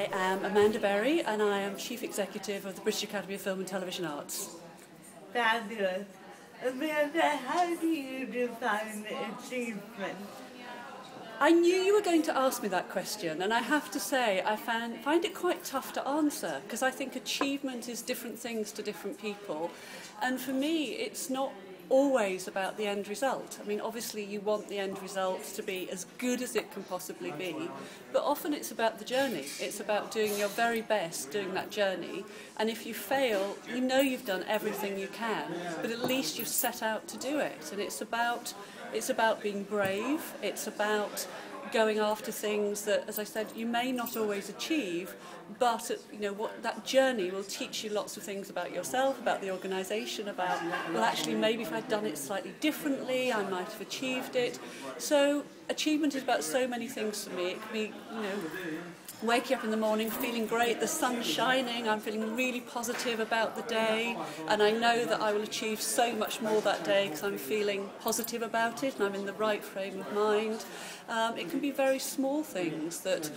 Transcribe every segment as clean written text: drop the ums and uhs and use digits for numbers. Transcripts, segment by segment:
I am Amanda Berry and I am Chief Executive of the British Academy of Film and Television Arts. Fabulous. Amanda, how do you define achievement? I knew you were going to ask me that question, and I have to say I find it quite tough to answer, because I think achievement is different things to different people, and for me it's not always about the end result. I mean, obviously you want the end result to be as good as it can possibly be, but often it's about the journey. It's about doing your very best doing that journey, and if you fail, you know you've done everything you can, but at least you've set out to do it. And it's about being brave. It's about going after things that, as I said, you may not always achieve, but that journey will teach you lots of things about yourself, about the organisation, about, well, actually maybe if I'd done it slightly differently, I might have achieved it. So achievement is about so many things for me. It can be, waking up in the morning feeling great, the sun's shining, I'm feeling really positive about the day, and I know that I will achieve so much more that day because I'm feeling positive about it and I'm in the right frame of mind. It can be very small things that,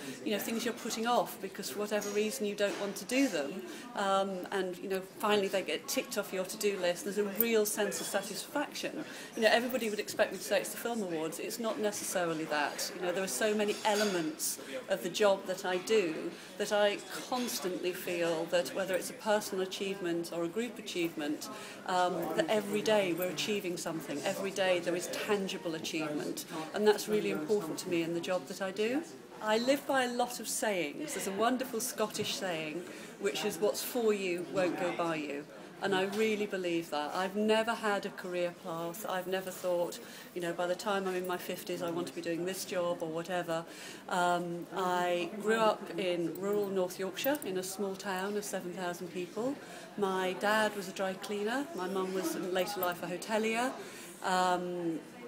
things you're putting off because for whatever reason you don't want to do them, and finally they get ticked off your to-do list. There's a real sense of satisfaction. Everybody would expect me to say it's the Film Awards. It's not necessarily that. There are so many elements of the job that I do that I constantly feel that whether it's a personal achievement or a group achievement, that every day we're achieving something. Every day there is tangible achievement, and that's really important to me in the job that I do. I live by a lot of sayings. There's a wonderful Scottish saying which is, what's for you won't go by you. And I really believe that. I've never had a career path. I've never thought, by the time I'm in my 50s I want to be doing this job or whatever. I grew up in rural North Yorkshire in a small town of 7,000 people. My dad was a dry cleaner. My mum was in later life a hotelier.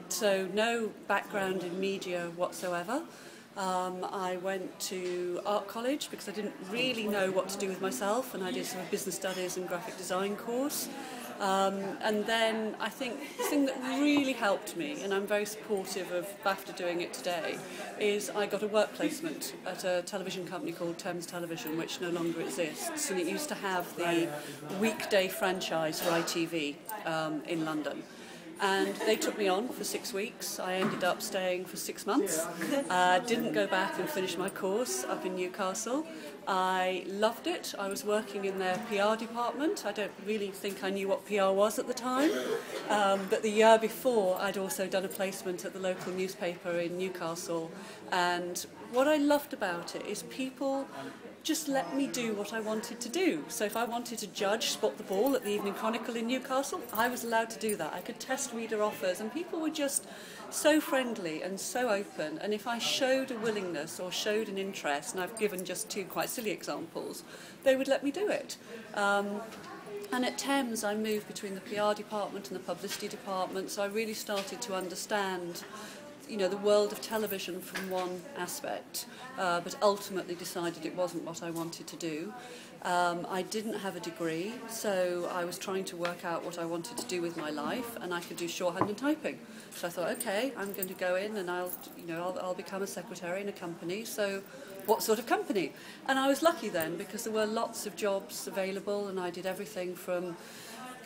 So no background in media whatsoever. I went to art college because I didn't really know what to do with myself, and I did some business studies and graphic design course. And then I think the thing that really helped me, and I'm very supportive of BAFTA doing it today, is I got a work placement at a television company called Thames Television, which no longer exists, and it used to have the weekday franchise for ITV in London. And they took me on for 6 weeks. I ended up staying for 6 months. Didn't go back and finish my course up in Newcastle. I loved it. I was working in their PR department. I don't really think I knew what PR was at the time. But the year before, I'd also done a placement at the local newspaper in Newcastle. And what I loved about it is people just let me do what I wanted to do. So if I wanted to judge Spot the Ball at the Evening Chronicle in Newcastle, I was allowed to do that. I could test reader offers, and people were just so friendly and so open. And if I showed a willingness or showed an interest, and I've given just 2 quite silly examples, they would let me do it. And at Thames I moved between the PR department and the publicity department, so I really started to understand the world of television from one aspect, but ultimately decided it wasn't what I wanted to do. I didn't have a degree, so I was trying to work out what I wanted to do with my life, and I could do shorthand and typing. So I thought, okay, I'm going to go in and I'll become a secretary in a company. So what sort of company? And I was lucky then because there were lots of jobs available, and I did everything from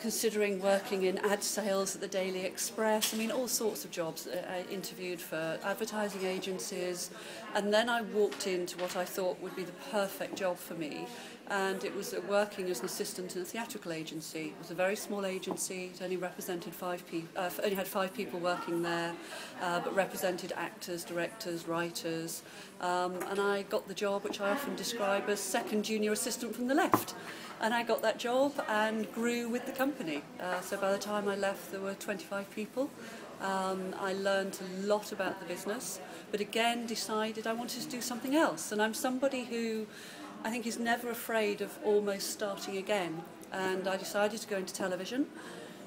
considering working in ad sales at the Daily Express. I mean, all sorts of jobs. I interviewed for advertising agencies, and then I walked into what I thought would be the perfect job for me, and it was working as an assistant in a theatrical agency. It was a very small agency. It only represented 5 people. Only had 5 people working there, but represented actors, directors, writers, and I got the job, which I often describe as second junior assistant from the left. And I got that job and grew with the company. So by the time I left, there were 25 people. I learned a lot about the business, but again decided I wanted to do something else. And I'm somebody who I think is never afraid of almost starting again. And I decided to go into television.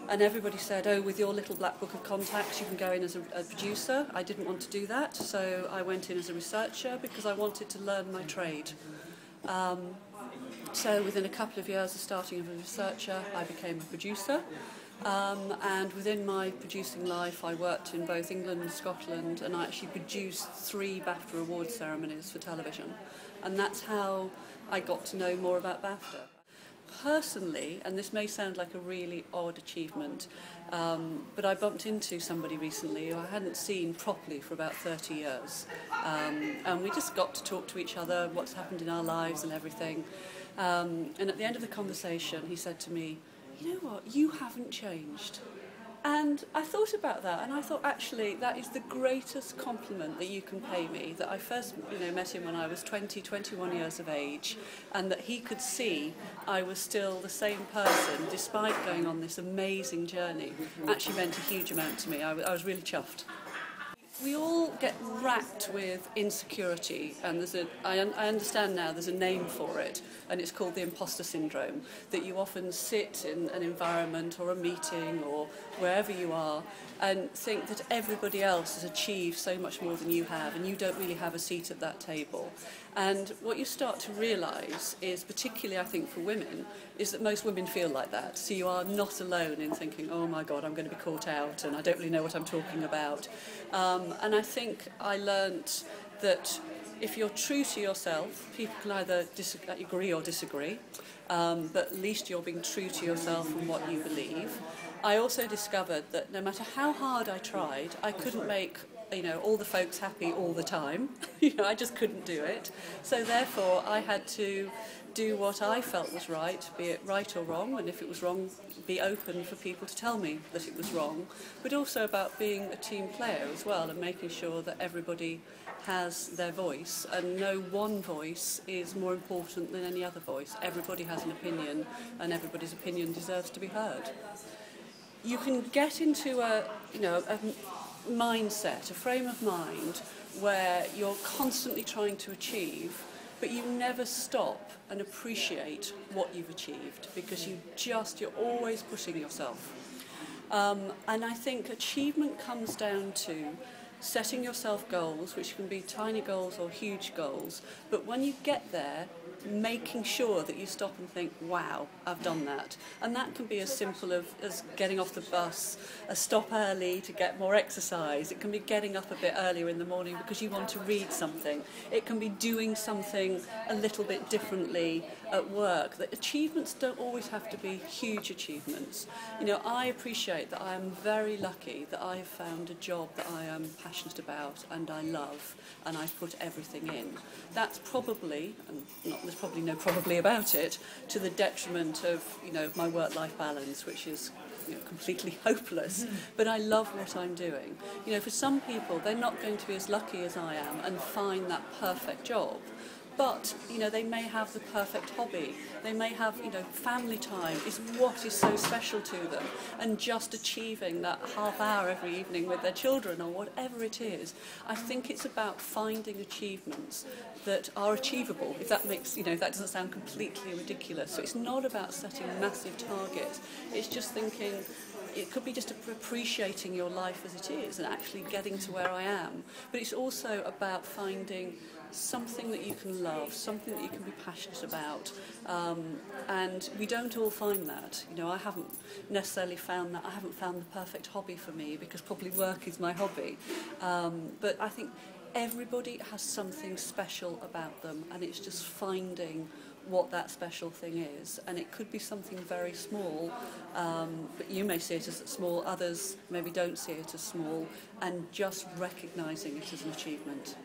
And everybody said, oh, with your little black book of contacts, you can go in as a producer. I didn't want to do that, so I went in as a researcher because I wanted to learn my trade. So within a couple of years of starting as a researcher, I became a producer. And within my producing life, I worked in both England and Scotland, and I actually produced 3 BAFTA award ceremonies for television. And that's how I got to know more about BAFTA. Personally, and this may sound like a really odd achievement, but I bumped into somebody recently who I hadn't seen properly for about 30 years. And we just got to talk to each other, what's happened in our lives and everything. And at the end of the conversation, he said to me, "You know what, you haven't changed." And I thought about that, and I thought, actually, that is the greatest compliment that you can pay me, that I first met him when I was 20, 21 years of age, and that he could see I was still the same person, despite going on this amazing journey, actually meant a huge amount to me. I was really chuffed. We all get racked with insecurity, and I understand now there's a name for it, and it's called the Imposter Syndrome, that you often sit in an environment or a meeting or wherever you are and think that everybody else has achieved so much more than you have, and you don't really have a seat at that table. And what you start to realise is, particularly I think for women, is that most women feel like that. So you are not alone in thinking, oh my God, I'm going to be caught out and I don't really know what I'm talking about. And I think I learnt that if you're true to yourself, people can either agree or disagree, but at least you're being true to yourself and what you believe. I also discovered that no matter how hard I tried, I couldn't make all the folks happy all the time. I just couldn't do it. So therefore, I had to do what I felt was right, be it right or wrong, and if it was wrong, be open for people to tell me that it was wrong, but also about being a team player as well and making sure that everybody has their voice, and no one voice is more important than any other voice. Everybody has an opinion, and everybody's opinion deserves to be heard. You can get into a mindset, a frame of mind, where you're constantly trying to achieve, but you never stop and appreciate what you've achieved, because you're always pushing yourself. And I think achievement comes down to setting yourself goals, which can be tiny goals or huge goals, but when you get there, making sure that you stop and think, wow, I've done that. And that can be as simple as getting off the bus, a stop early to get more exercise. It can be getting up a bit earlier in the morning because you want to read something. It can be doing something a little bit differently at work. The achievements don't always have to be huge achievements. I appreciate that I am very lucky that I have found a job that I am passionate about and I love, and I've put everything in. That's probably, there's probably no probably about it, to the detriment of my work-life balance, which is completely hopeless. But I love what I'm doing. For some people, they're not going to be as lucky as I am and find that perfect job. But, they may have the perfect hobby. They may have, family time is what is so special to them. And just achieving that half hour every evening with their children or whatever it is. I think it's about finding achievements that are achievable, if that makes, if that doesn't sound completely ridiculous. So it's not about setting massive targets. It's just thinking, it could be just appreciating your life as it is and actually getting to where I am. But it's also about finding something that you can love, something that you can be passionate about, and we don't all find that. I haven't necessarily found that. I haven't found the perfect hobby for me, because probably work is my hobby, but I think everybody has something special about them, and it's just finding what that special thing is. And it could be something very small, but you may see it as small, others maybe don't see it as small, and just recognising it as an achievement.